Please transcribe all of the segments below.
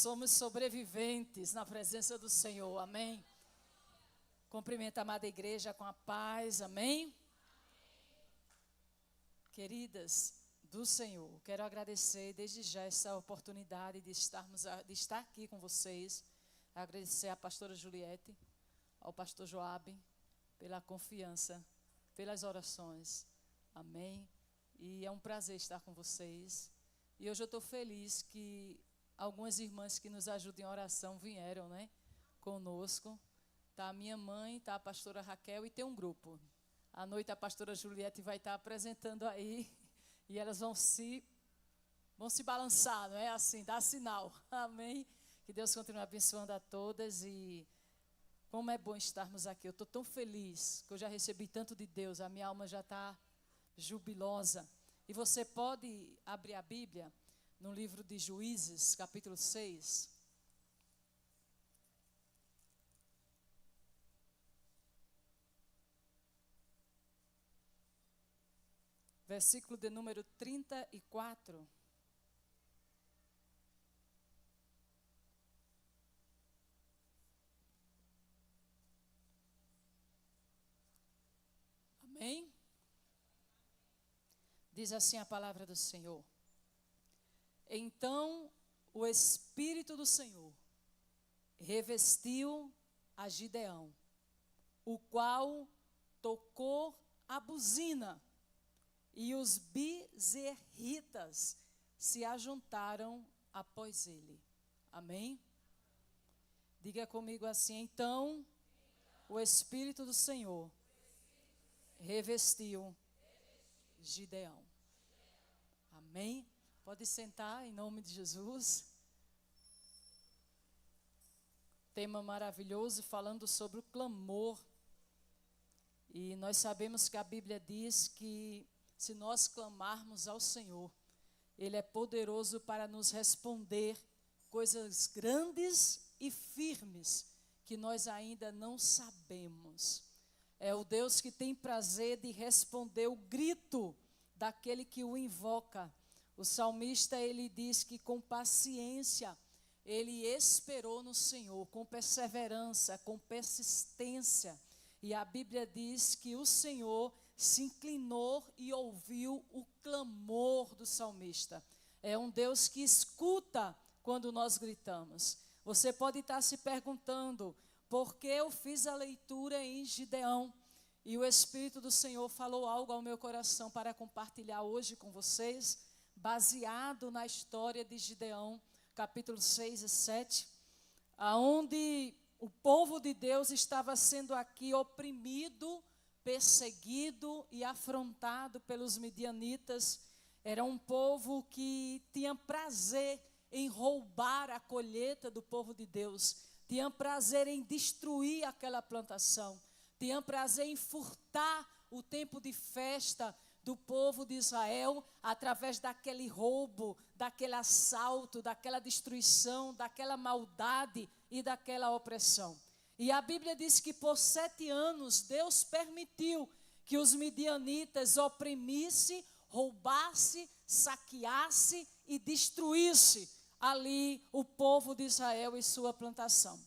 Somos sobreviventes na presença do Senhor, amém? Cumprimento a amada igreja com a paz, amém? Queridas do Senhor, quero agradecer desde já essa oportunidade de estar aqui com vocês. Agradecer à pastora Juliette, ao pastor Joabe, pela confiança, pelas orações, amém? E é um prazer estar com vocês. E hoje eu estou feliz que algumas irmãs que nos ajudam em oração vieram, né, conosco. Está a minha mãe, está a pastora Raquel e tem um grupo. À noite a pastora Juliette vai estar apresentando aí e elas vão se balançar, não é assim, dar sinal, amém? Que Deus continue abençoando a todas e como é bom estarmos aqui. Eu estou tão feliz que eu já recebi tanto de Deus, a minha alma já está jubilosa. E você pode abrir a Bíblia no livro de Juízes, capítulo 6. Versículo de número 34. Amém? Diz assim a palavra do Senhor. Então o Espírito do Senhor revestiu a Gideão, o qual tocou a buzina, e os bezerritas se ajuntaram após ele. Amém? Diga comigo assim, então o Espírito do Senhor revestiu Gideão. Amém? Pode sentar em nome de Jesus. Tema maravilhoso falando sobre o clamor. E nós sabemos que a Bíblia diz que se nós clamarmos ao Senhor, Ele é poderoso para nos responder coisas grandes e firmes que nós ainda não sabemos. É o Deus que tem prazer de responder o grito daquele que o invoca. O salmista, ele diz que com paciência, ele esperou no Senhor, com perseverança, com persistência. E a Bíblia diz que o Senhor se inclinou e ouviu o clamor do salmista. É um Deus que escuta quando nós gritamos. Você pode estar se perguntando, por que eu fiz a leitura em Gideão? E o Espírito do Senhor falou algo ao meu coração para compartilhar hoje com vocês, baseado na história de Gideão, capítulo 6 e 7, onde o povo de Deus estava sendo aqui oprimido, perseguido e afrontado pelos midianitas. Era um povo que tinha prazer em roubar a colheita do povo de Deus, tinha prazer em destruir aquela plantação, tinha prazer em furtar o tempo de festa do povo de Israel, através daquele roubo, daquele assalto, daquela destruição, daquela maldade e daquela opressão. E a Bíblia diz que por 7 anos Deus permitiu que os midianitas oprimissem, roubassem, saqueassem e destruíssem ali o povo de Israel e sua plantação.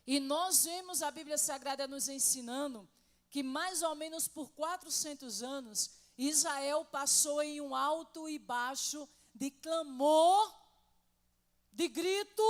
E nós vemos a Bíblia Sagrada nos ensinando que mais ou menos por 400 anos, Israel passou em um alto e baixo de clamor, de grito,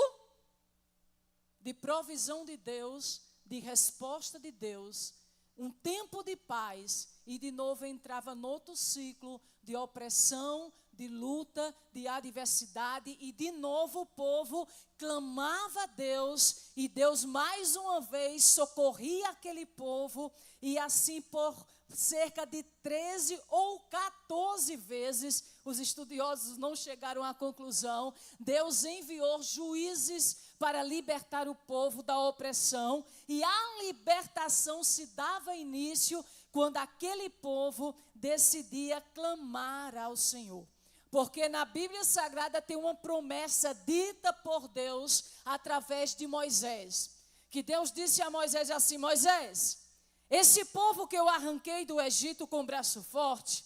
de provisão de Deus, de resposta de Deus, um tempo de paz, e de novo entrava no outro ciclo de opressão, de luta, de adversidade, e de novo o povo clamava a Deus, e Deus mais uma vez socorria aquele povo, e assim por cerca de 13 ou 14 vezes, os estudiosos não chegaram à conclusão, Deus enviou juízes para libertar o povo da opressão, e a libertação se dava início quando aquele povo decidia clamar ao Senhor. Porque na Bíblia Sagrada tem uma promessa dita por Deus através de Moisés. Que Deus disse a Moisés assim, Moisés, esse povo que eu arranquei do Egito com braço forte,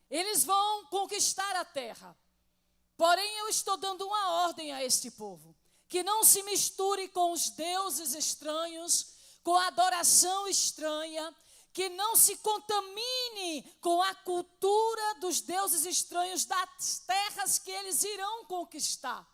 eles vão conquistar a terra. Porém, eu estou dando uma ordem a este povo, que não se misture com os deuses estranhos, com a adoração estranha, que não se contamine com a cultura dos deuses estranhos das terras que eles irão conquistar.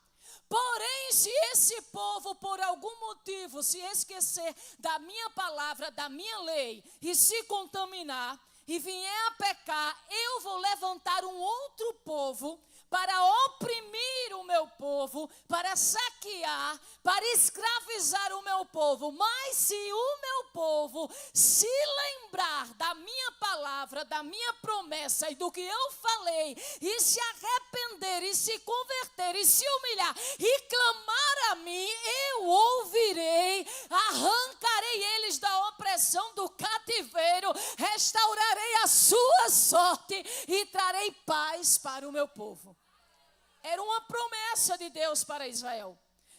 Porém, se esse povo, por algum motivo, se esquecer da minha palavra, da minha lei, e se contaminar, e vier a pecar, eu vou levantar um outro povo para oprimir o meu povo, para saquear, para escravizar o meu povo. Mas se o meu povo se lembrar da minha palavra, da minha promessa e do que eu falei, e se arrepender, e se converter, e se humilhar, e clamar a mim, eu ouvirei, arrancarei eles da opressão do cativeiro, restaurarei a sua sorte e trarei paz para o meu povo. Era uma promessa de Deus para Israel,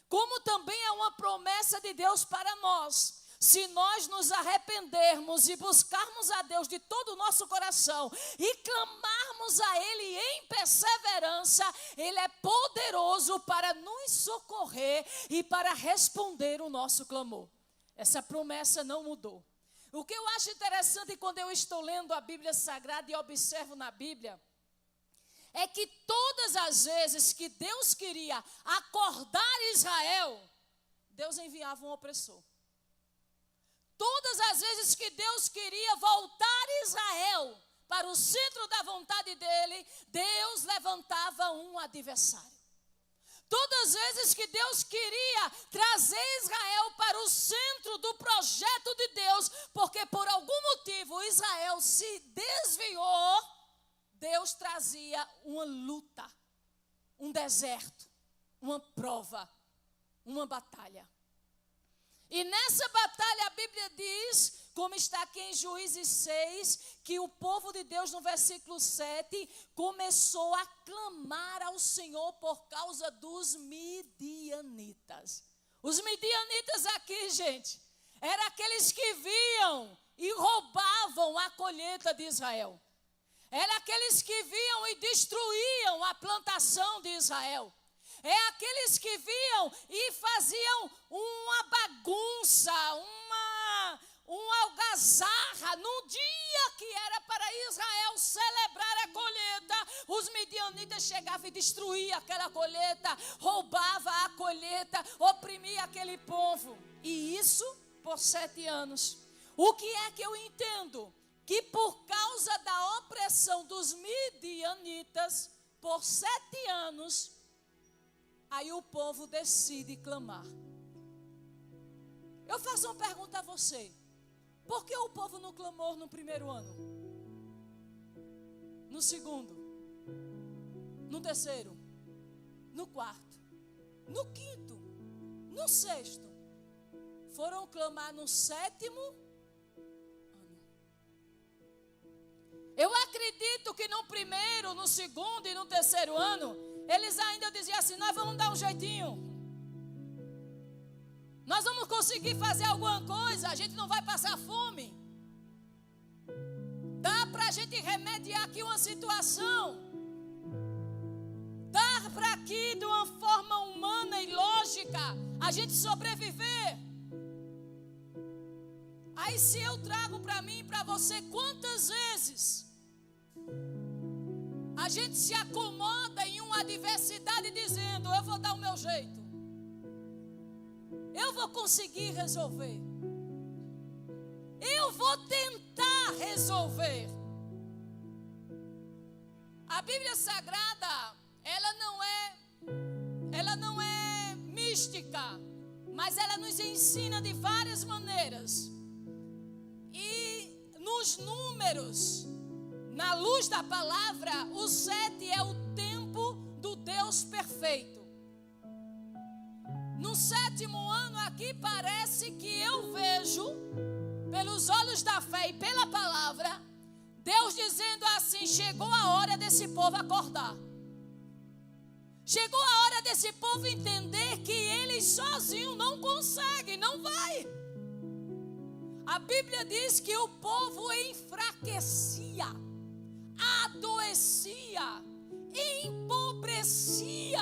como também é uma promessa de Deus para nós. Se nós nos arrependermos e buscarmos a Deus de todo o nosso coração e clamarmos a Ele em perseverança, Ele é poderoso para nos socorrer e para responder o nosso clamor. Essa promessa não mudou. O que eu acho interessante quando eu estou lendo a Bíblia Sagrada e observo na Bíblia, é que todas as vezes que Deus queria acordar Israel, Deus enviava um opressor. Todas as vezes que Deus queria voltar Israel para o centro da vontade dele, Deus levantava um adversário. Todas as vezes que Deus queria trazer Israel para o centro do projeto de Deus, porque por algum motivo Israel se desviou, Deus trazia uma luta, um deserto, uma prova, uma batalha. E nessa batalha a Bíblia diz, como está aqui em Juízes 6, que o povo de Deus no versículo 7 começou a clamar ao Senhor por causa dos midianitas. Os midianitas aqui, gente, eram aqueles que viam e roubavam a colheita de Israel. Eram aqueles que viam e destruíam a plantação de Israel. É aqueles que viam e faziam uma bagunça, uma algazarra. No dia que era para Israel celebrar a colheita, os midianitas chegavam e destruíam aquela colheita, roubavam a colheita, oprimiam aquele povo. E isso por 7 anos. O que é que eu entendo? Que por causa da opressão dos midianitas, por 7 anos, aí o povo decide clamar. Eu faço uma pergunta a você. Por que o povo não clamou no primeiro ano? No segundo? No terceiro? No quarto? No quinto? No sexto? Foram clamar no 7º ano. Eu acredito que no primeiro, no segundo e no terceiro ano, eles ainda diziam assim, nós vamos dar um jeitinho. Nós vamos conseguir fazer alguma coisa, a gente não vai passar fome. Dá para a gente remediar aqui uma situação. Dá para aqui de uma forma humana e lógica a gente sobreviver. Aí se eu trago para mim e para você, quantas vezes a gente se acomoda em uma adversidade dizendo, eu vou dar o meu jeito. Eu vou conseguir resolver. Eu vou tentar resolver. A Bíblia Sagrada, ela não é mística, mas ela nos ensina de várias maneiras. E nos números, na luz da palavra, o 7 é o tempo do Deus perfeito. No 7º ano aqui parece que eu vejo, pelos olhos da fé e pela palavra, Deus dizendo assim, chegou a hora desse povo acordar. Chegou a hora desse povo entender que eles sozinhos não conseguem, não vai. A Bíblia diz que o povo enfraquecia, adoecia empobrecia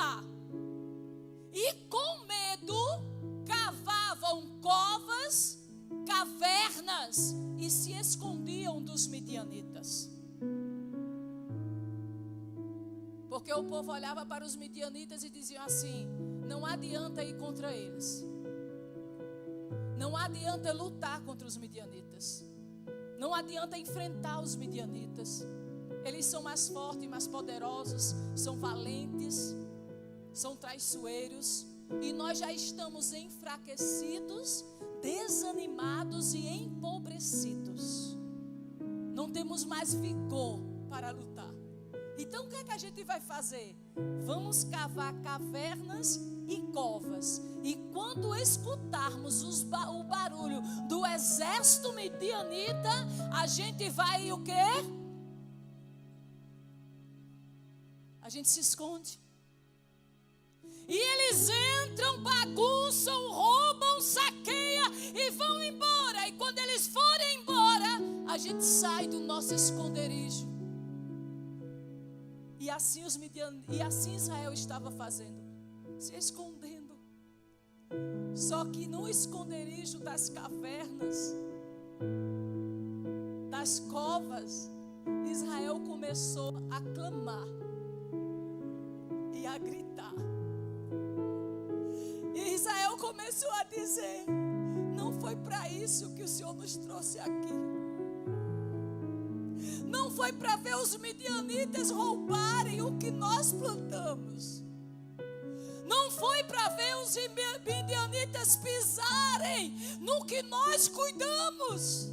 e com medo cavavam covas, cavernas e se escondiam dos midianitas. Porque o povo olhava para os midianitas e diziam assim: não adianta ir contra eles. Não adianta lutar contra os midianitas. Não adianta enfrentar os midianitas. Eles são mais fortes, mais poderosos, são valentes, são traiçoeiros. E nós já estamos enfraquecidos, desanimados e empobrecidos. Não temos mais vigor para lutar. Então o que é que a gente vai fazer? Vamos cavar cavernas e covas. E quando escutarmos o barulho do exército midianita, a gente vai o quê? A gente se esconde. E eles entram, bagunçam, roubam, saqueiam e vão embora. E quando eles forem embora, a gente sai do nosso esconderijo. E assim Israel estava fazendo, se escondendo. Só que no esconderijo das cavernas, das covas, Israel começou a clamar e a gritar. E Israel começou a dizer: não foi para isso que o Senhor nos trouxe aqui. Não foi para ver os midianitas roubarem o que nós plantamos. Não foi para ver os midianitas pisarem no que nós cuidamos.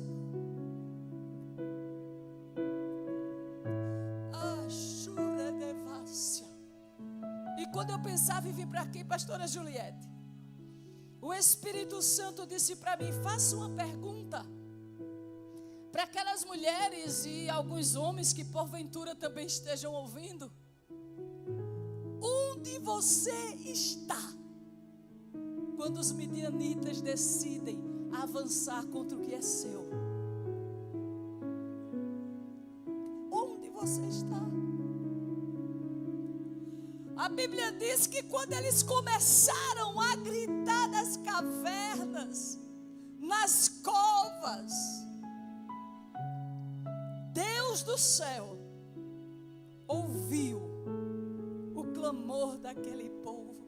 E quando eu pensava em vir para aqui, pastora Juliette, o Espírito Santo disse para mim: faça uma pergunta para aquelas mulheres e alguns homens que porventura também estejam ouvindo. Onde você está quando os midianitas decidem avançar contra o que é seu? Onde você está? A Bíblia diz que quando eles começaram a gritar das cavernas, nas covas, Deus do céu ouviu o clamor daquele povo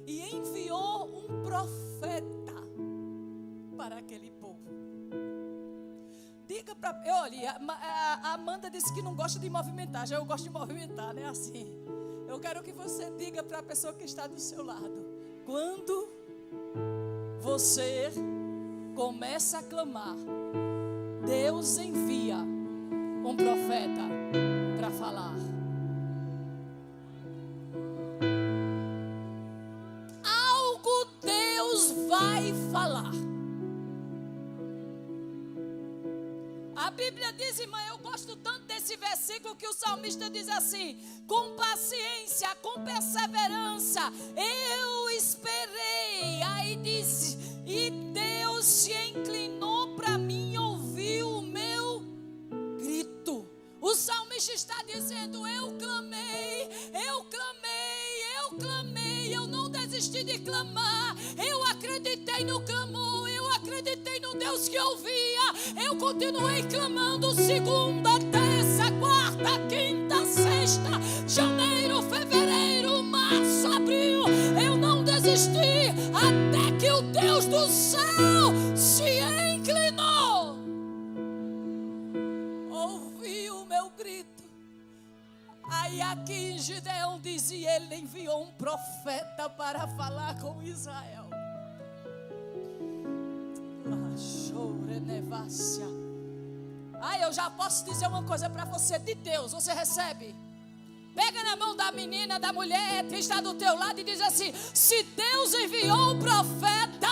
e enviou um profeta para aquele povo. Diga para... Olha, a Amanda disse que não gosta de movimentar, já eu gosto de movimentar, né? Assim, eu quero que você diga para a pessoa que está do seu lado: quando você começa a clamar, Deus envia um profeta para falar. Algo Deus vai falar. A Bíblia diz, irmã, eu gosto tanto desse versículo que o salmista diz assim: com paciência, com perseverança, eu esperei. Aí diz, e Deus se inclinou para mim e ouviu o meu grito. O salmista está dizendo: eu clamei, eu clamei, eu clamei, eu não desisti de clamar, eu acreditei no clamor, eu acreditei no Deus que ouvia, eu continuei clamando segunda, terça, quarta, quinta, sexta, janeiro, fevereiro, março, abril, eu não desisti até que o Deus do céu se inclinou, ouviu o meu grito. Aí aqui em Gideão dizia, ele enviou um profeta para falar com Israel. Eu já posso dizer uma coisa para você de Deus, você recebe? Pega na mão da menina, da mulher que está do teu lado e diz assim: se Deus enviou um profeta,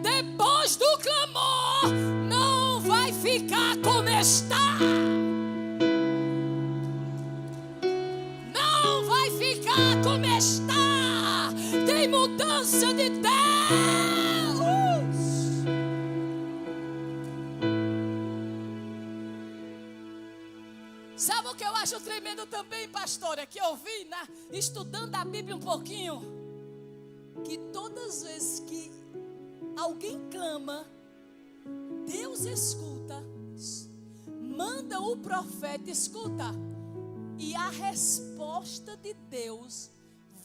depois do clamor, não vai ficar como está. Não vai ficar como está. Tem mudança de Deus. Sabe o que eu tremendo também, pastora, que eu vi estudando a Bíblia um pouquinho, que todas as vezes que alguém clama, Deus escuta, manda o profeta, escuta, e a resposta de Deus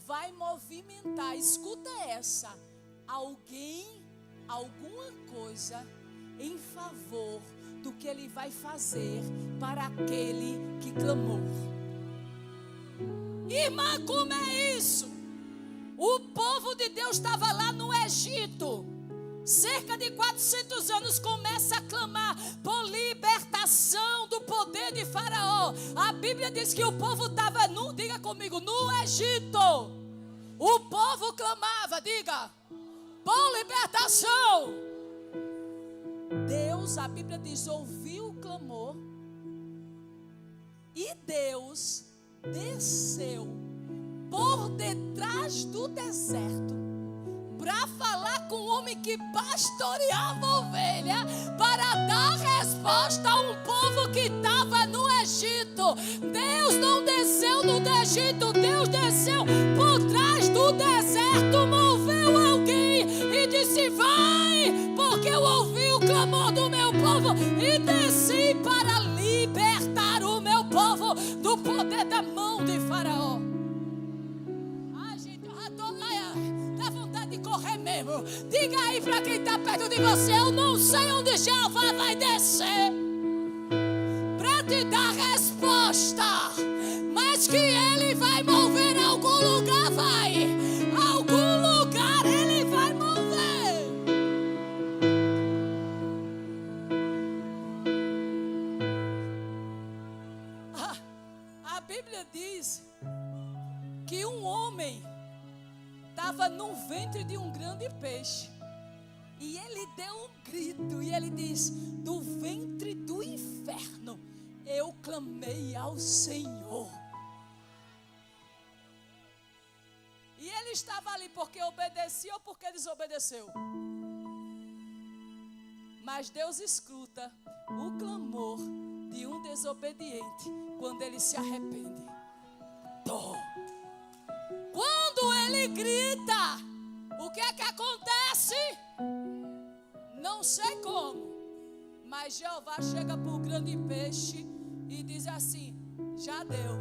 vai movimentar, escuta essa, alguém, alguma coisa em favor do que Ele vai fazer para aquele que clamou. Irmã, como é isso? O povo de Deus estava lá no Egito, cerca de 400 anos, começa a clamar por libertação do poder de Faraó. A Bíblia diz que o povo estava, diga comigo, no Egito. O povo clamava, diga, por libertação. Deus, a Bíblia diz, ouviu o clamor e Deus desceu por detrás do deserto para falar com o homem que pastoreava a ovelha, para dar resposta a um povo que estava no Egito. Deus não desceu no Egito, Deus desceu por trás do deserto, moveu alguém e disse, vai, porque eu ouvi o clamor do meu povo e desci para libertar o meu povo do poder da mão de Faraó. Ai, gente, eu já estou lá, dá vontade de correr mesmo. Diga aí para quem está perto de você, eu não sei onde Jeová vai descer para te dar resposta, mas que Ele vai mover em algum lugar, vai. Algum lugar Ele vai mover. A Bíblia diz que um homem estava no ventre de um grande peixe. E ele deu um grito e ele diz, do ventre do inferno eu clamei ao Senhor. E ele estava ali porque obedecia ou porque desobedeceu? Mas Deus escuta o clamor de um desobediente quando ele se arrepende. Quando ele grita, o que é que acontece? Não sei como, mas Jeová chega para o grande peixe e diz assim, já deu.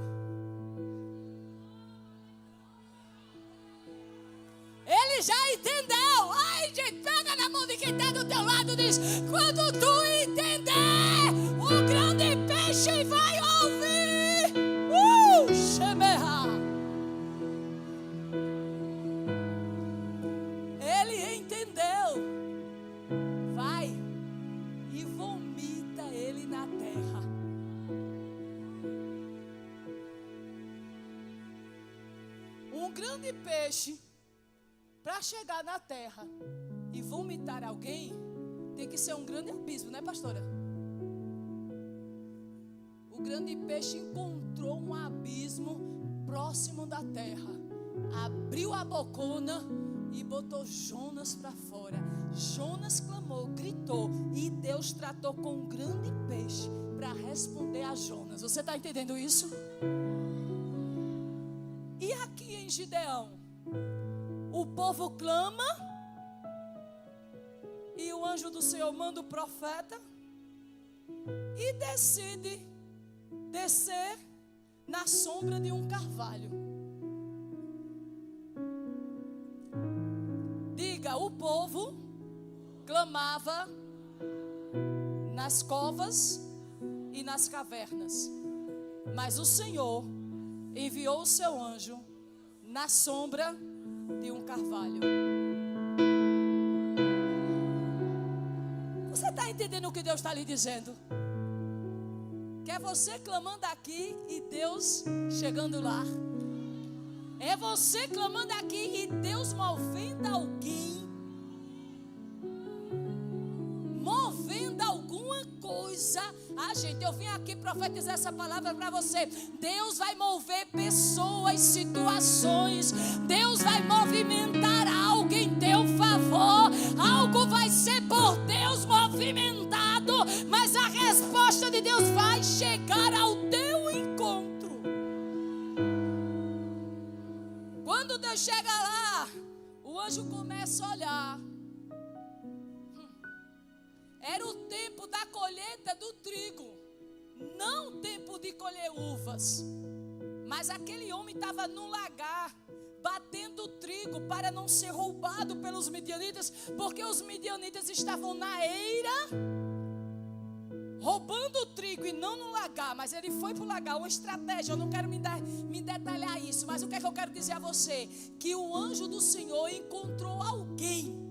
Ele já entendeu. Ai, gente, pega na mão de quem está do teu lado e diz, quando tu entender, o grande peixe vai ouvir. Shemerá. Ele entendeu. Vai e vomita ele na terra. Um grande peixe, para chegar na terra e vomitar alguém, tem que ser um grande abismo, né, pastora? O grande peixe encontrou um abismo próximo da terra, abriu a bocona e botou Jonas para fora. Jonas clamou, gritou, e Deus tratou com um grande peixe para responder a Jonas. Você está entendendo isso? E aqui em Gideão, o povo clama e o anjo do Senhor manda o profeta e decide descer na sombra de um carvalho. Diga, o povo clamava nas covas e nas cavernas, mas o Senhor enviou o seu anjo na sombra de um carvalho. Você está entendendo o que Deus está lhe dizendo? Que é você clamando aqui e Deus chegando lá. É você clamando aqui e Deus movendo alguém, movendo alguma coisa. Gente, eu vim aqui profetizar essa palavra para você. Deus vai mover pessoas, situações. Deus vai movimentar algo em teu favor. Algo vai ser por Deus movimentado, mas a resposta de Deus vai chegar ao teu encontro. lá, o anjo começa a olhar. Era o tempo da colheita do trigo, não o tempo de colher uvas. Mas aquele homem estava no lagar, batendo o trigo para não ser roubado pelos midianitas, porque os midianitas estavam na eira, roubando o trigo e não no lagar. Mas ele foi para o lagar, uma estratégia. Eu não quero me detalhar isso, mas o que é que eu quero dizer a você? Que o anjo do Senhor encontrou alguém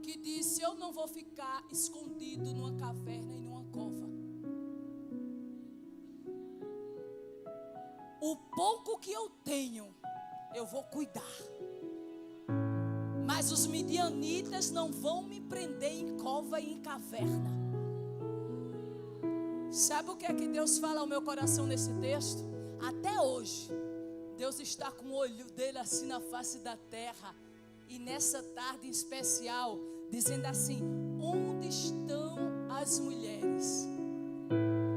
que disse: eu não vou ficar escondido numa caverna e numa cova. O pouco que eu tenho, eu vou cuidar. Mas os midianitas não vão me prender em cova e em caverna. Sabe o que é que Deus fala ao meu coração nesse texto? Até hoje, Deus está com o olho dele assim na face da terra. E nessa tarde em especial, dizendo assim: onde estão as mulheres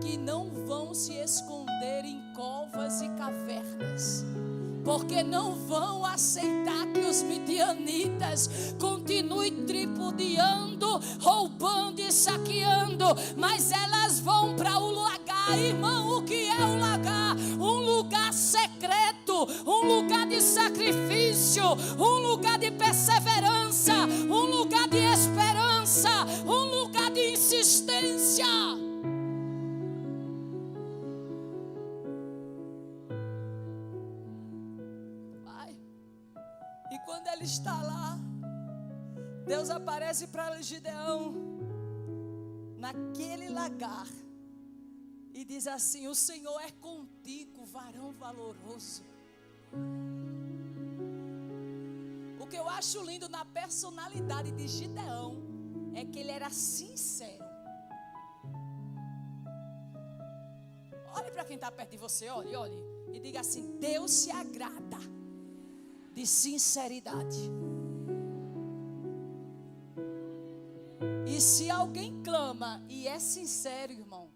que não vão se esconder em covas e cavernas? Porque não vão aceitar que os midianitas continuem tripudiando, roubando e saqueando. Mas elas vão para o lagar, irmão. O que é o lagar? Um lugar secreto, um lugar de sacrifício, um lugar de perseverança, um lugar de esperança, um lugar de insistência. E quando ele está lá, Deus aparece para Gideão naquele lagar e diz assim: o Senhor é contigo, varão valoroso. O que eu acho lindo na personalidade de Gideão é que ele era sincero. Olhe para quem está perto de você, olhe, e diga assim: Deus se agrada de sinceridade. E se alguém clama e é sincero, irmão,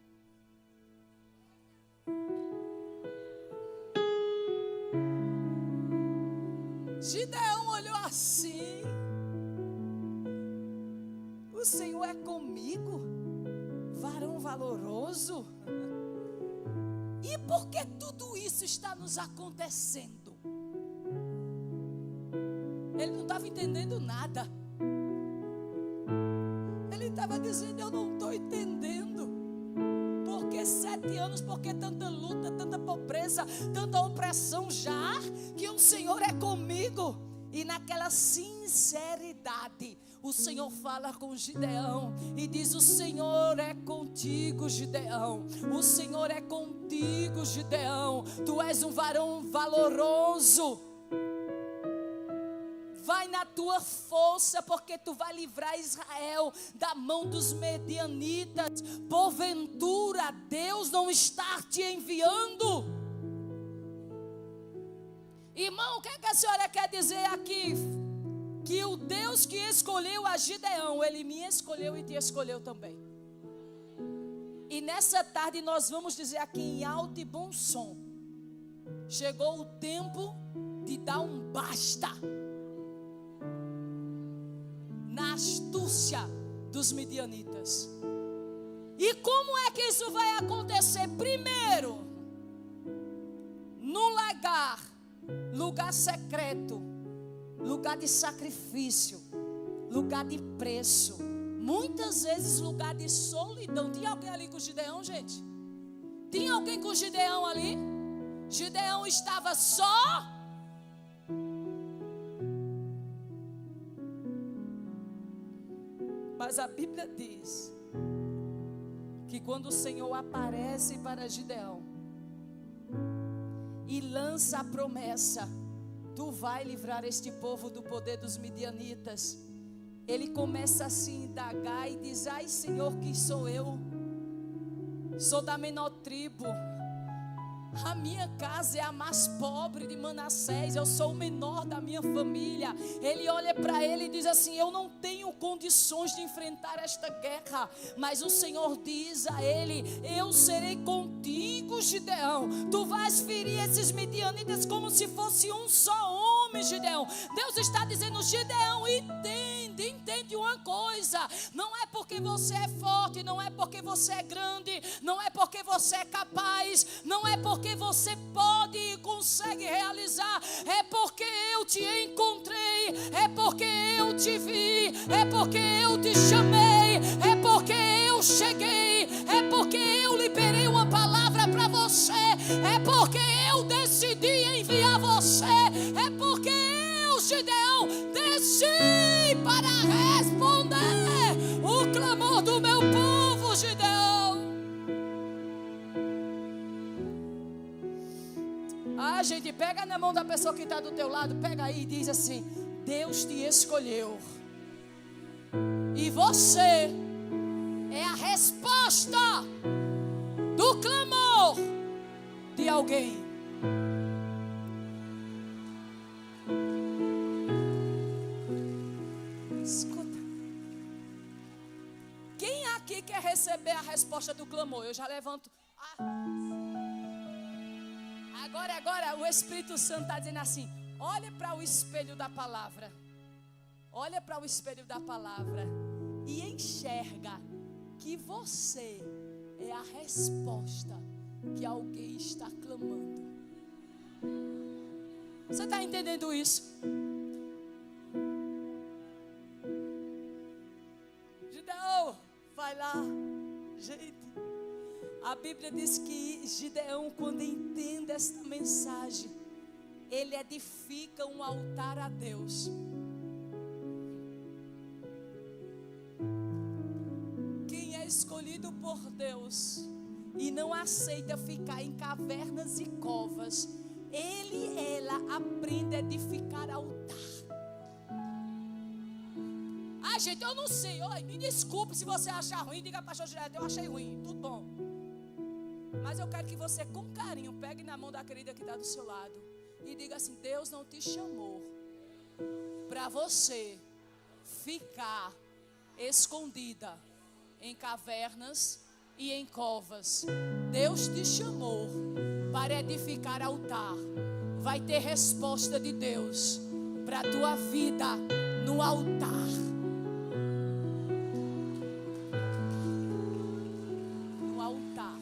Gideão olhou assim: o Senhor é comigo, varão valoroso. E por que tudo isso está nos acontecendo? Ele não estava entendendo nada. Ele estava dizendo: eu não estou entendendo. Por que 7 anos? Por que tanta luta, tanta pobreza, tanta opressão já? Que o Senhor é comigo. E naquela sinceridade, o Senhor fala com Gideão e diz: o Senhor é contigo, Gideão. O Senhor é contigo, Gideão. Tu és um varão valoroso. Vai na tua força, porque tu vai livrar Israel da mão dos medianitas. Porventura Deus não está te enviando? Irmão, o que é que a senhora quer dizer aqui? Que o Deus que escolheu a Gideão, Ele me escolheu e te escolheu também. E nessa tarde nós vamos dizer aqui em alto e bom som: chegou o tempo de dar um basta na astúcia dos midianitas. E como é que isso vai acontecer? Primeiro, no lagar, lugar secreto, lugar de sacrifício, lugar de preço, muitas vezes lugar de solidão. Tinha alguém ali com Gideão, gente? Tinha alguém com Gideão ali? Gideão estava só. Mas a Bíblia diz que quando o Senhor aparece para Gideão e lança a promessa: tu vai livrar este povo do poder dos midianitas, ele começa a se indagar e diz: ai Senhor, quem sou eu? Sou da menor tribo, a minha casa é a mais pobre de Manassés, eu sou o menor da minha família. Ele olha para ele e diz assim: eu não tenho condições de enfrentar esta guerra. Mas o Senhor diz a ele: eu serei contigo, Gideão. Tu vais ferir esses midianitas como se fosse um só homem. Gideão. Deus está dizendo: Gideão, entende uma coisa. Não é porque você é forte, não é porque você é grande, não é porque você é capaz, não é porque você pode e consegue realizar. É porque eu te encontrei, é porque eu te vi, é porque eu te chamei, é porque eu cheguei, é porque eu liberei uma palavra para você, é porque eu decidi enviar você, é porque eu, Gideão, desci para responder o clamor do meu povo, Gideão. Gente, pega na mão da pessoa que está do teu lado, pega aí e diz assim: Deus te escolheu e você é a resposta do clamor de alguém. Escuta. Quem aqui quer receber a resposta do clamor? Eu já levanto. Agora o Espírito Santo está dizendo assim: olha para o espelho da palavra. Olha para o espelho da palavra e enxerga que você é a resposta que alguém está clamando. Você está entendendo isso? Gideão, vai lá. Gente, a Bíblia diz que Gideão, quando entende esta mensagem, ele edifica um altar a Deus. Quem é escolhido por Deus e não aceita ficar em cavernas e covas, ela aprende a edificar altar. Gente, eu não sei. Oi, me desculpe se você achar ruim. Diga, pastor Gilead, eu achei ruim. Tudo bom. Mas eu quero que você, com carinho, pegue na mão da querida que está do seu lado e diga assim: Deus não te chamou para você ficar escondida em cavernas e em covas. Deus te chamou para edificar altar. Vai ter resposta de Deus para a tua vida no altar. No altar.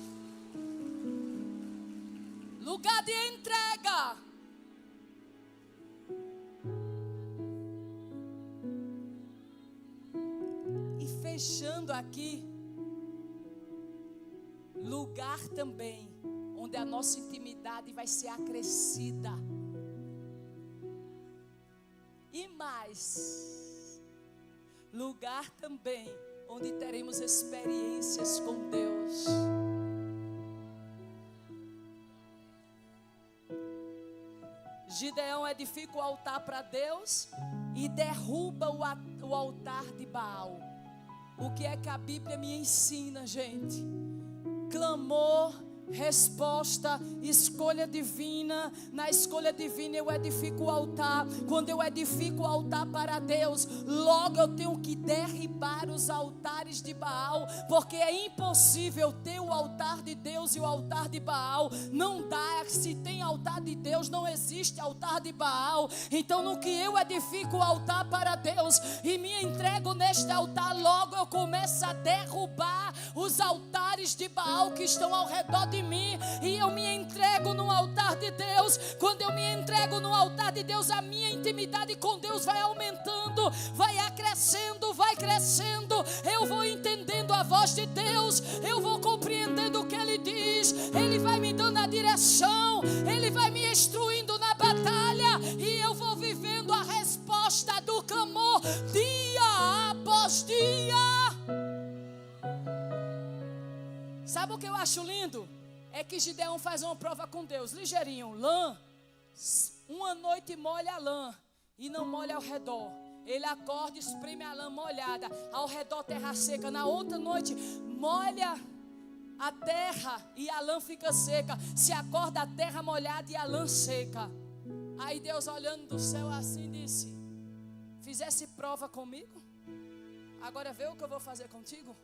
Lugar de entrega. E fechando aqui, lugar também onde a nossa intimidade vai ser acrescida. E mais, lugar também onde teremos experiências com Deus. Gideão edifica o altar para Deus e derruba o altar de Baal. O que é que a Bíblia me ensina, gente? Clamor, resposta, escolha divina. Na escolha divina eu edifico o altar. Quando eu edifico o altar para Deus, logo eu tenho que derribar os altares de Baal, porque é impossível ter o altar de Deus e o altar de Baal. Não dá. Se tem altar de Deus, não existe altar de Baal. Então no que eu edifico o altar para Deus e me entrego neste altar, logo eu começo a derrubar os altares de Baal que estão ao redor de mim, e eu me entrego no altar de Deus. Quando eu me entrego no altar de Deus, a minha intimidade com Deus vai aumentando, vai acrescendo, vai crescendo. Eu vou entendendo a voz de Deus, eu vou compreendendo o que Ele diz, Ele vai me dando a direção, Ele vai me instruindo na batalha, e eu vou vivendo a resposta do clamor dia após dia. Sabe o que eu acho lindo? É que Gideão faz uma prova com Deus, ligeirinho, lã, uma noite molha a lã e não molha ao redor. Ele acorda, espreme a lã molhada, ao redor terra seca. Na outra noite molha a terra e a lã fica seca. Se acorda a terra molhada e a lã seca. Aí Deus, olhando do céu assim, disse: fizesse prova comigo? Agora vê o que eu vou fazer contigo?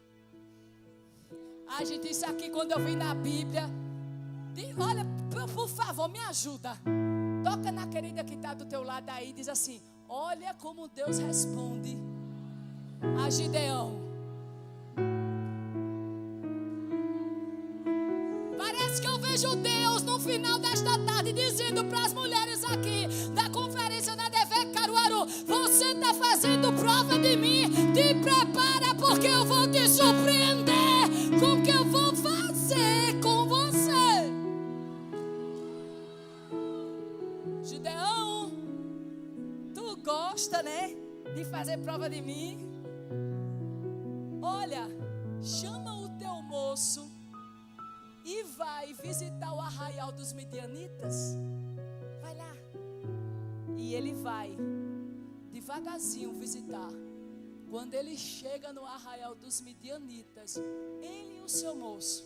Gente, isso aqui quando eu vi na Bíblia, olha, por favor, me ajuda. Toca na querida que está do teu lado aí e diz assim: olha como Deus responde a Gideão. Parece que eu vejo Deus no final desta tarde dizendo para as mulheres aqui da conferência na DV Caruaru: você está fazendo prova de mim, te prepara porque eu vou te surpreender com o que eu vou fazer com você. Gideão, tu gosta, né, de fazer prova de mim? Olha, chama o teu moço e vai visitar o arraial dos midianitas. Vai lá. E ele vai devagarzinho visitar. Quando ele chega no arraial dos midianitas, ele e o seu moço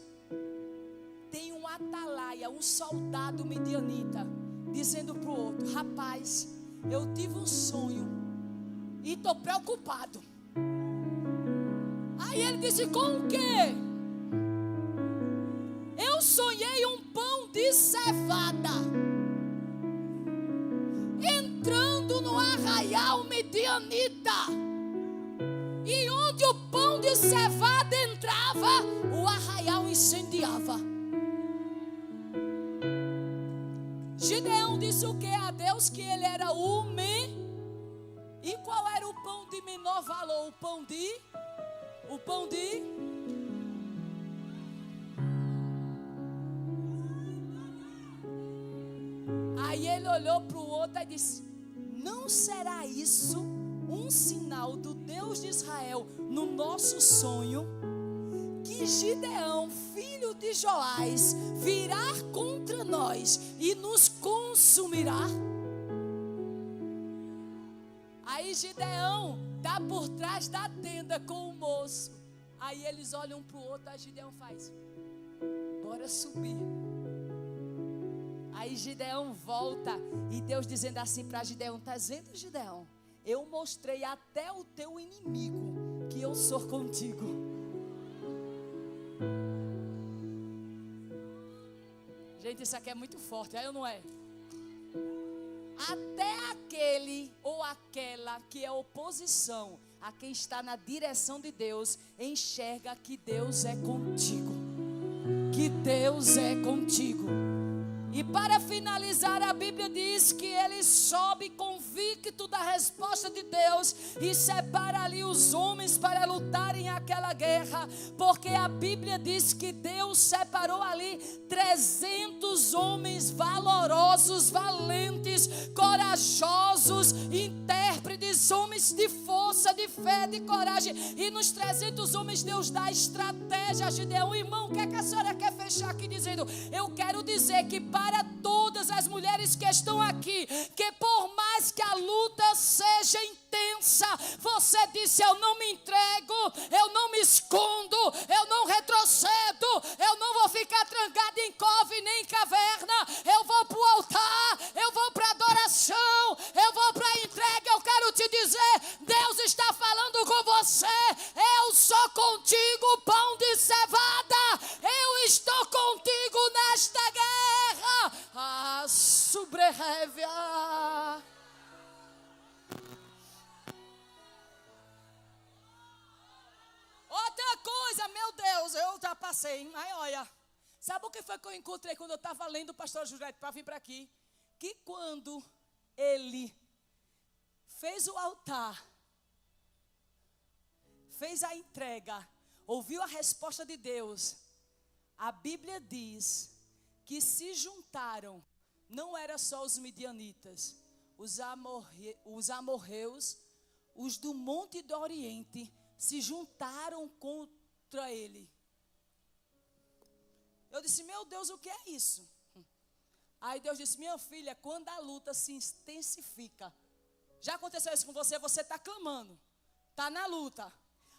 tem um atalaia, um soldado midianita, dizendo para o outro: rapaz, eu tive um sonho e estou preocupado. Aí ele disse: com o quê? Eu sonhei um pão de cevada entrando no arraial midianita, e onde o pão de cevada entrava, o arraial incendiava. Gideão disse o que a Deus? Que ele era homem. E qual era o pão de menor valor? O pão de Aí ele olhou para o outro e disse: não será isso um sinal do Deus de Israel no nosso sonho, que Gideão, filho de Joás, virá contra nós e nos consumirá? Aí Gideão está por trás da tenda com o moço. Aí eles olham um para o outro, aí Gideão faz: bora subir. Aí Gideão volta, e Deus dizendo assim para Gideão: está dizendo, Gideão, eu mostrei até o teu inimigo que eu sou contigo. Gente, isso aqui é muito forte, aí não é? Até aquele ou aquela que é oposição a quem está na direção de Deus, enxerga que Deus é contigo. Que Deus é contigo. E para finalizar, a Bíblia diz que ele sobe convicto da resposta de Deus e separa ali os homens para lutarem aquela guerra, porque a Bíblia diz que Deus separou ali 300 homens valorosos, valentes, corajosos, intérpretes, homens de força, de fé, de coragem. E nos 300 homens Deus dá estratégia a Gideão. Irmão, o que é que a senhora quer fechar aqui dizendo? Eu quero dizer que para todas as mulheres que estão aqui, que por mais que a luta seja intensa, você disse: eu não me entrego, eu não me escondo, eu não retrocedo, eu não vou ficar trancado em cove nem em caverna, eu vou para o altar, eu vou para a adoração, eu vou para a entrega. Eu quero te dizer, Deus está falando com você: eu sou contigo, pão de cevada, eu estou contigo nesta guerra. Sobrehévia. Outra coisa, meu Deus, eu ultrapassei. Mas olha, sabe o que foi que eu encontrei quando eu estava lendo o pastor Jurete para vir para aqui? Que quando ele fez o altar, fez a entrega, ouviu a resposta de Deus, a Bíblia diz que se juntaram, não era só os midianitas, os amorreus, os do Monte do Oriente, se juntaram contra ele. Eu disse: meu Deus, o que é isso? Aí Deus disse: minha filha, quando a luta se intensifica, já aconteceu isso com você? Você está clamando, está na luta.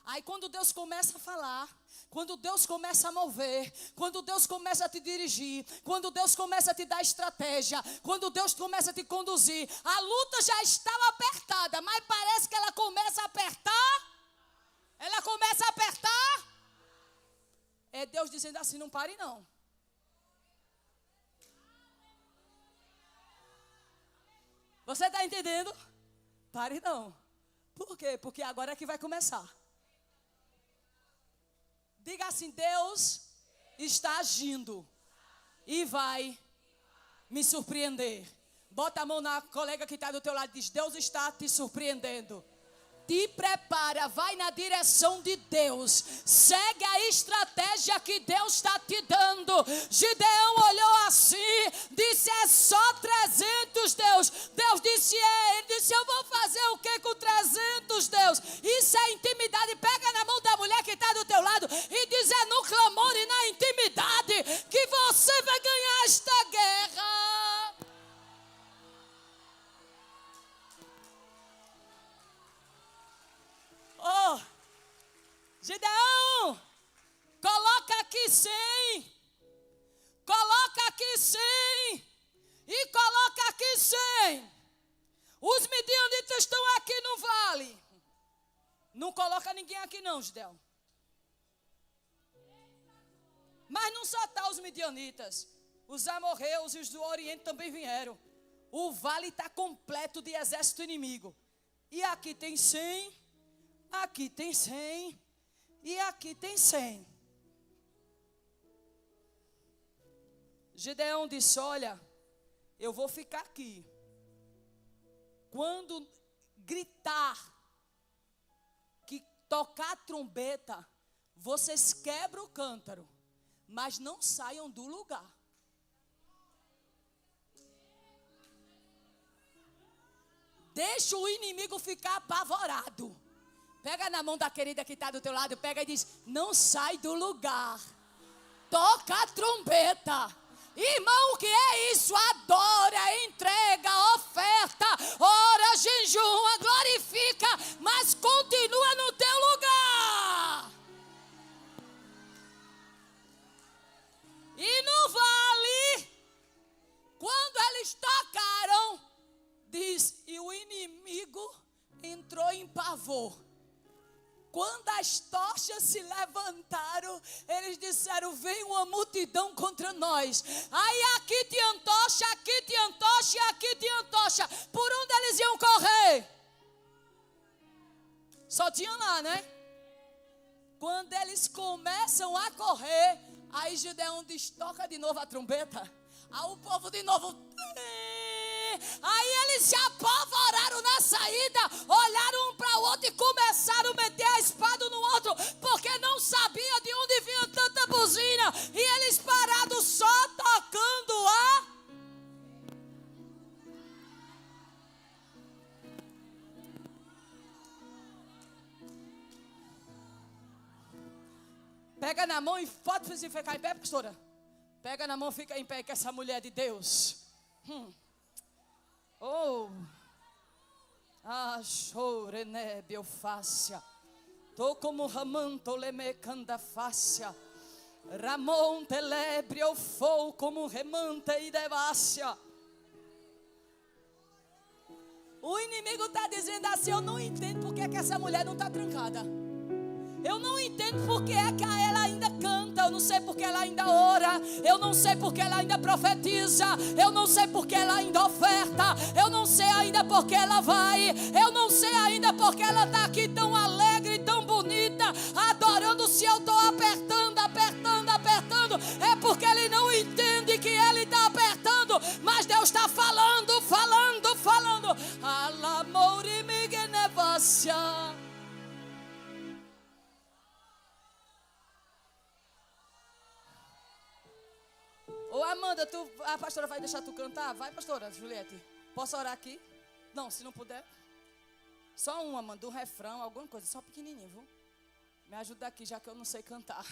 Aí quando Deus começa a falar, quando Deus começa a mover, quando Deus começa a te dirigir, quando Deus começa a te dar estratégia, quando Deus começa a te conduzir, a luta já estava apertada, mas parece que ela começa a apertar. Ela começa a apertar. É Deus dizendo assim: não pare não. Você está entendendo? Pare não. Por quê? Porque agora é que vai começar. Diga assim: Deus está agindo e vai me surpreender. Bota a mão na colega que está do teu lado e diz: Deus está te surpreendendo. Te prepara, vai na direção de Deus. Segue a estratégia que Deus está te dando. Gideão olhou assim, disse: é só 300, Deus. Deus disse: ele disse: eu vou fazer o que com 300, Deus? Isso é intimidade. Pega na mão da mulher que está do teu lado e diz: é no clamor e na intimidade que você vai ganhar esta guerra. Oh, Gideão, coloca aqui 100, coloca aqui 100 e coloca aqui 100. Os midianitas estão aqui no vale. Não coloca ninguém aqui não, Gideão. Mas não só está os midianitas, os amorreus e os do Oriente também vieram. O vale está completo de exército inimigo. E aqui tem 100. Aqui tem 100 e aqui tem 100. Gideão disse: olha, eu vou ficar aqui. Quando gritar, que tocar a trombeta, vocês quebram o cântaro, mas não saiam do lugar. Deixa o inimigo ficar apavorado. Pega na mão da querida que está do teu lado, pega e diz: não sai do lugar. Toca a trombeta. Irmão, o que é isso? Adora, entrega, oferta, ora, jejuma, glorifica, mas continua no teu lugar. E no vale, quando eles tocaram, diz, e o inimigo entrou em pavor. Quando as tochas se levantaram, eles disseram: vem uma multidão contra nós. Aí aqui tinha antocha, aqui tinha antocha e aqui tinha antocha. Por onde eles iam correr? Só tinha lá, né? Quando eles começam a correr, aí Gideão diz: toca de novo a trombeta. Aí o povo de novo... Aí eles se apavoraram na saída, olharam um para o outro e começaram a meter a espada no outro, porque não sabia de onde vinha tanta buzina. E eles parados só tocando a... Pega na mão e pode ficar em pé, pastora. Pega na mão, fica em pé, que essa mulher de Deus. Oh, chorene biofácia, tô como ramanto lemecanda fácia, ramon telebre eu fou como remante e devácia. O inimigo está dizendo assim: eu não entendo porque é que essa mulher não está trancada. Eu não entendo porque é que ela ainda canta. Eu não sei porque ela ainda ora. Eu não sei porque ela ainda profetiza. Eu não sei porque ela ainda oferta. Eu não sei ainda porque ela vai. Eu não sei ainda porque ela está aqui tão alegre, tão bonita, adorando. Se eu estou apertando, apertando, apertando, é porque ele não entende que ele está apertando. Mas Deus está falando, falando, falando. Alamorimignevacia. Ô Amanda, a pastora vai deixar tu cantar? Vai, pastora Juliette. Posso orar aqui? Não, se não puder. Só uma, Amanda, um refrão, alguma coisa, só pequenininho, viu? Me ajuda aqui, já que eu não sei cantar.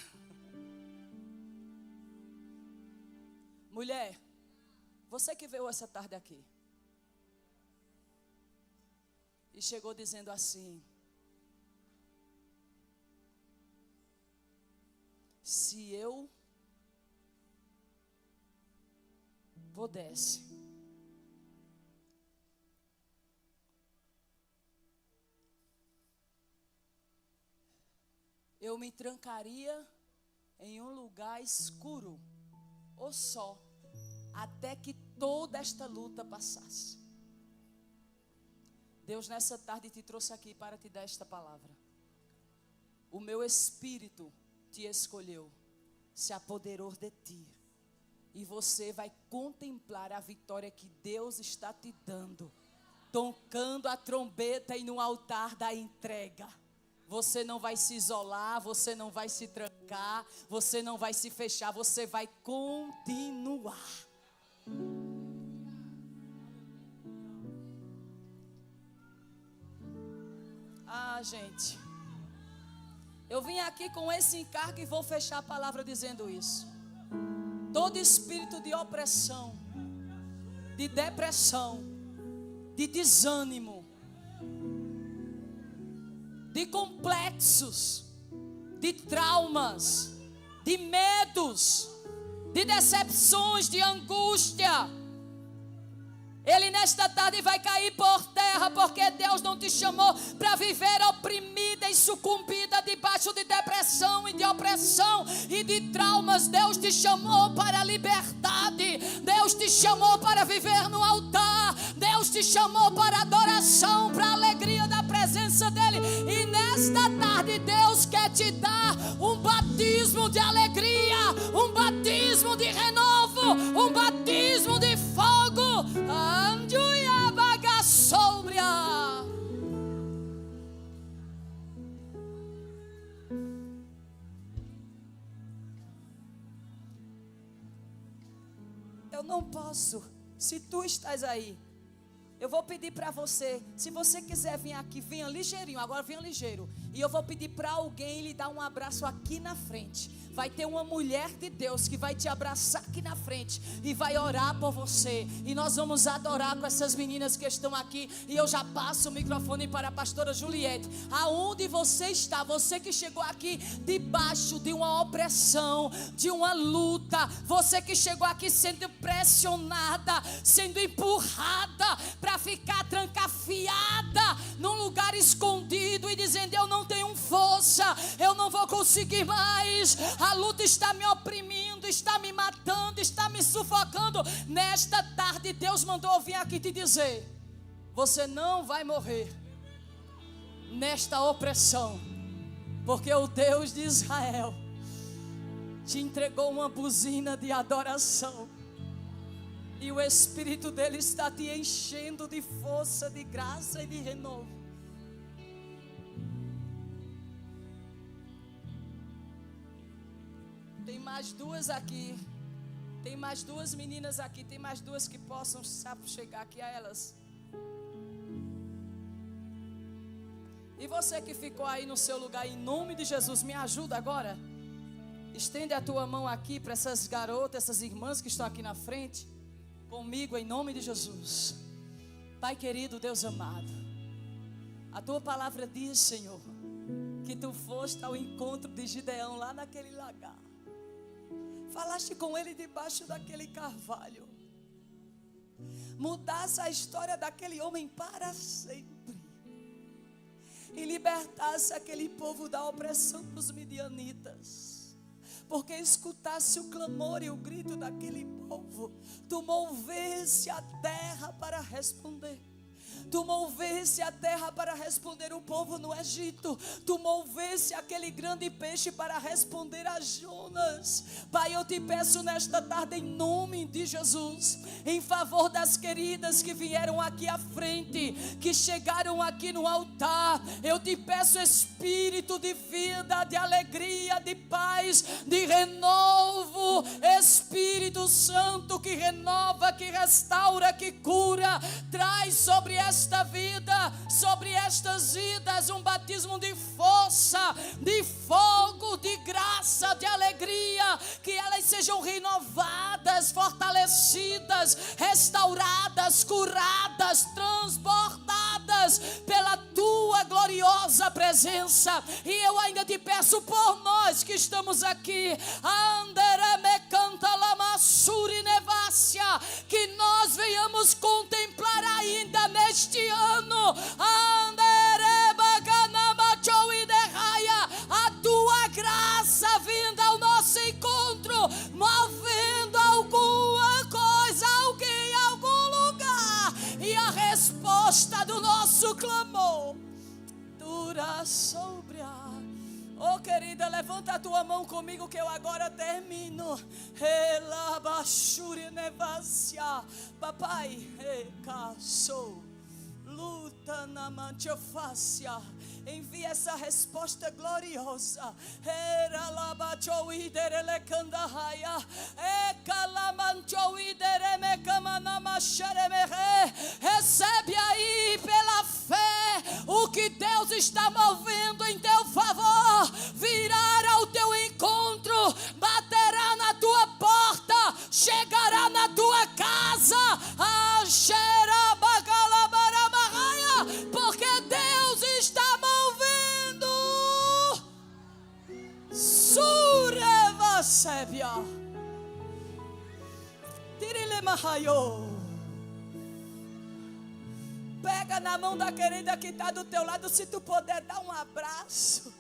Mulher, você que veio essa tarde aqui e chegou dizendo assim: se eu pudesse, eu me trancaria em um lugar escuro ou só, até que toda esta luta passasse. Deus nessa tarde te trouxe aqui para te dar esta palavra. O meu Espírito te escolheu, se apoderou de ti. E você vai contemplar a vitória que Deus está te dando, tocando a trombeta e no altar da entrega. Você não vai se isolar, você não vai se trancar, você não vai se fechar, você vai continuar. Gente, eu vim aqui com esse encargo e vou fechar a palavra dizendo isso. Todo espírito de opressão, de depressão, de desânimo, de complexos, de traumas, de medos, de decepções, de angústia, ele nesta tarde vai cair por terra, porque Deus não te chamou para viver oprimida e sucumbida debaixo de depressão e de opressão e de traumas. Deus te chamou para a liberdade, Deus te chamou para viver no altar, Deus te chamou para a adoração, para a alegria da presença dEle. E nesta tarde Deus quer te dar um batismo de alegria, um batismo de renovo, um batismo de fogo. Eu não posso. Se tu estás aí, eu vou pedir para você, se você quiser vir aqui, venha ligeirinho, agora venha ligeiro. E eu vou pedir para alguém lhe dar um abraço aqui na frente. Vai ter uma mulher de Deus que vai te abraçar aqui na frente e vai orar por você. E nós vamos adorar com essas meninas que estão aqui. E eu já passo o microfone para a pastora Juliette. Aonde você está, você que chegou aqui debaixo de uma opressão, de uma luta, você que chegou aqui sendo pressionada, sendo empurrada para ficar trancafiada num lugar escondido e dizendo: eu não tenho força, eu não vou conseguir mais, a luta está me oprimindo, está me matando, está me sufocando. Nesta tarde Deus mandou vir aqui te dizer: você não vai morrer nesta opressão, porque o Deus de Israel te entregou uma buzina de adoração. E o Espírito dele está te enchendo de força, de graça e de renovo. Tem mais duas aqui. Tem mais duas meninas aqui. Tem mais duas que possam chegar aqui a elas. E você que ficou aí no seu lugar, em nome de Jesus, me ajuda agora. Estende a tua mão aqui para essas garotas, essas irmãs que estão aqui na frente. Comigo, em nome de Jesus. Pai querido, Deus amado, a tua palavra diz, Senhor, que tu foste ao encontro de Gideão lá naquele lagar. Falaste com ele debaixo daquele carvalho. Mudasse a história daquele homem para sempre. E libertasse aquele povo da opressão dos midianitas. Porque escutasse o clamor e o grito daquele povo. Tu movesse a terra para responder. Tu movesse a terra para responder o povo no Egito. Tu movesse aquele grande peixe para responder a Jonas. Pai, eu te peço nesta tarde, em nome de Jesus, em favor das queridas que vieram aqui à frente, que chegaram aqui no altar, eu te peço espírito de vida, de alegria, de paz, de renovo. Espírito Santo que renova, que restaura, que cura, traz sobre esta vida, sobre estas vidas, um batismo de força, de fogo, de graça, de alegria, que elas sejam renovadas, fortalecidas, restauradas, curadas, transbordadas pela tua gloriosa presença. E eu ainda te peço por nós que estamos aqui, que nós venhamos contemplar ainda neste ano a tua graça vinda ao nosso encontro, movendo alguma coisa, alguém em algum lugar, e a resposta do nosso nosso clamor dura sobre a... Oh, querida, levanta a tua mão comigo que eu agora termino. Papai, luta na mantiofácia. Envia essa resposta gloriosa. Recebe aí pela fé o que Deus está movendo em teu favor. Virá ao teu encontro, baterá na tua porta, chegará na tua casa. Porque Deus está movendo. Sureva sebia. Tirile mahayo. Pega na mão da querida que está do teu lado, se tu puder dar um abraço.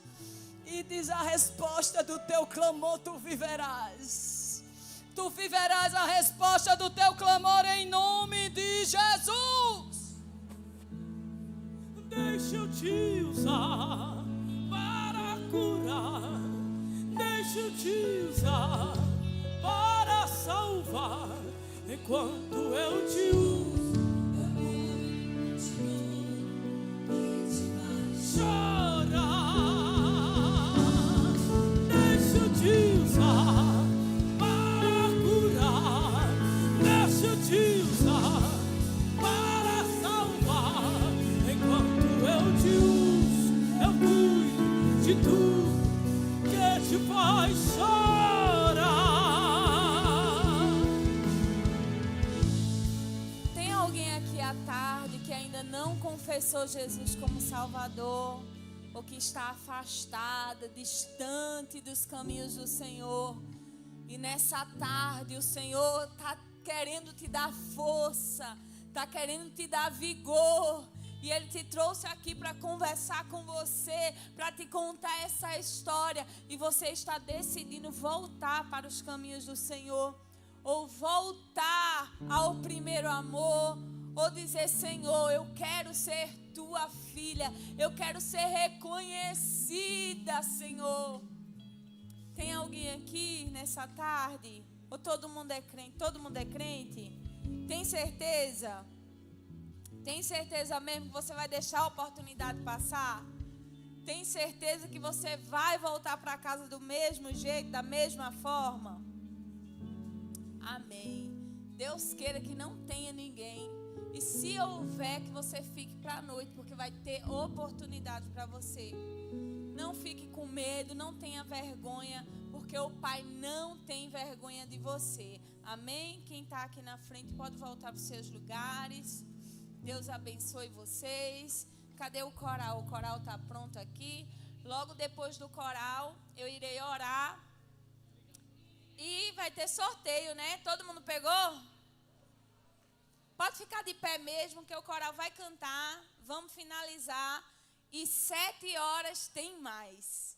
E diz a resposta do teu clamor, tu viverás. Tu viverás a resposta do teu clamor em nome de Jesus. Deixa eu te usar para curar. Deixa eu te usar para salvar. Enquanto eu te uso, chora. Deixa eu te usar para curar. Deixa eu te usar para salvar. Enquanto eu te uso, eu cuido de tudo que te faz chorar. Tem alguém aqui à tarde que ainda não confessou Jesus como Salvador, ou que está afastada, distante dos caminhos do Senhor, e nessa tarde o Senhor está querendo te dar força, está querendo te dar vigor, e Ele te trouxe aqui para conversar com você, para te contar essa história, e você está decidindo voltar para os caminhos do Senhor, ou voltar ao primeiro amor, ou dizer: Senhor, eu quero ser tua filha, eu quero ser reconhecida, Senhor. Tem alguém aqui nessa tarde? Ou todo mundo é crente? Todo mundo é crente? Tem certeza? Tem certeza mesmo que você vai deixar a oportunidade passar? Tem certeza que você vai voltar para casa do mesmo jeito, da mesma forma? Amém. Deus queira que não tenha ninguém. E se houver, que você fique para a noite, porque vai ter oportunidade para você. Não fique com medo, não tenha vergonha, porque o Pai não tem vergonha de você. Amém? Quem está aqui na frente pode voltar para os seus lugares. Deus abençoe vocês. Cadê o coral? O coral está pronto aqui. Logo depois do coral, eu irei orar. E vai ter sorteio, né? Todo mundo pegou? Pode ficar de pé mesmo, que o coral vai cantar. Vamos finalizar. E 7 horas tem mais.